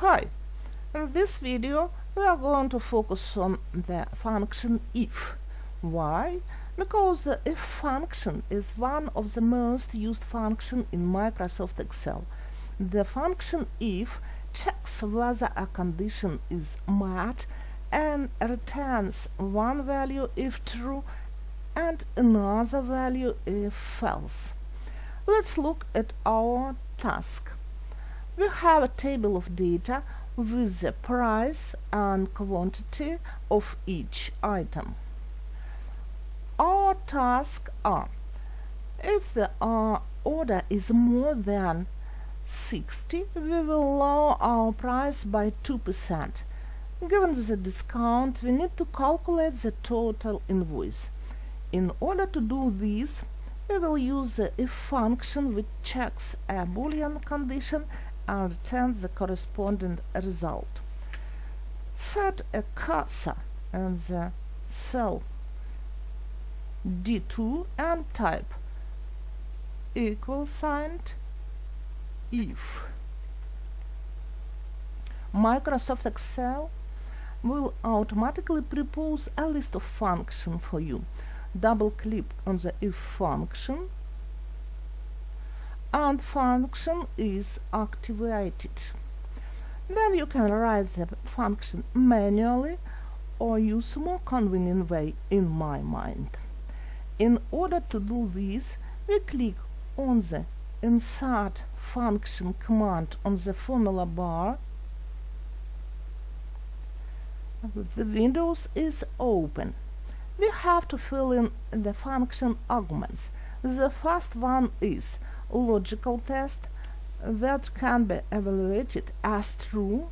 Hi! In this video we are going to focus on the function if. Why? Because the if function is one of the most used functions in Microsoft Excel. The function if checks whether a condition is met and returns one value if true and another value if false. Let's look at our task. We have a table of data with the price and quantity of each item. Our tasks are: if the order is more than 60, we will lower our price by 2%. Given the discount, we need to calculate the total invoice. In order to do this, we will use the if function, which checks a Boolean condition and returns the corresponding result. Set a cursor in the cell D2 and type =if. Microsoft Excel will automatically propose a list of functions for you. Double-click on the if function and function is activated. Then you can write the function manually or use a more convenient way in my mind. In order to do this, we click on the Insert Function command on the formula bar. The window is open. We have to fill in the function arguments. The first one is logical test that can be evaluated as true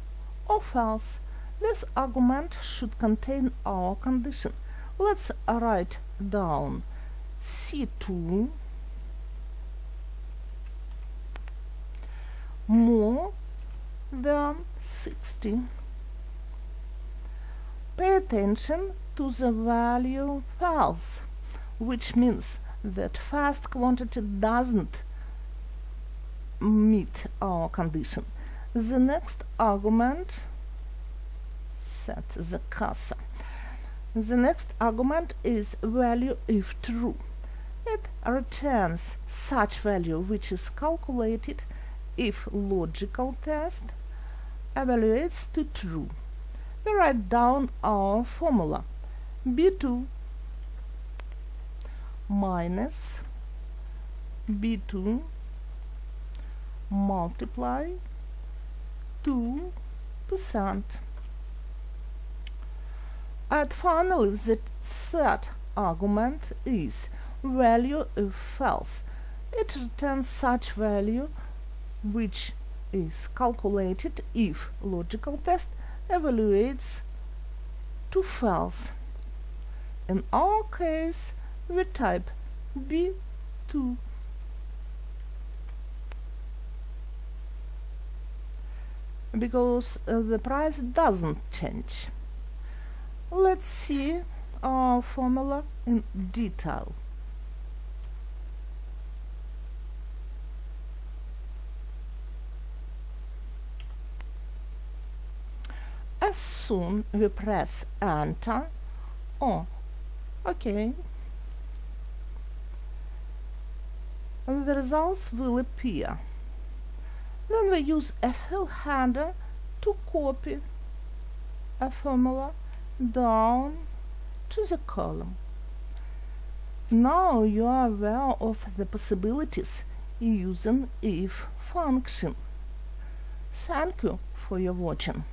or false. This argument should contain our condition. Let's write down C2 more than 60. Pay attention to the value false, which means that first quantity doesn't meet our condition. The next argument, set the cursor. The next argument is value if true. It returns such value which is calculated if logical test evaluates to true. We write down our formula: B2 minus B2 multiply 2%. And finally, the third argument is value if false. It returns such value which is calculated if logical test evaluates to false. In our case, we type B2. Because the price doesn't change. Let's see our formula in detail. As soon we press enter or OK, the results will appear. Then we use a fill handler to copy a formula down to the column. Now you are aware of the possibilities using if function. Thank you for your watching.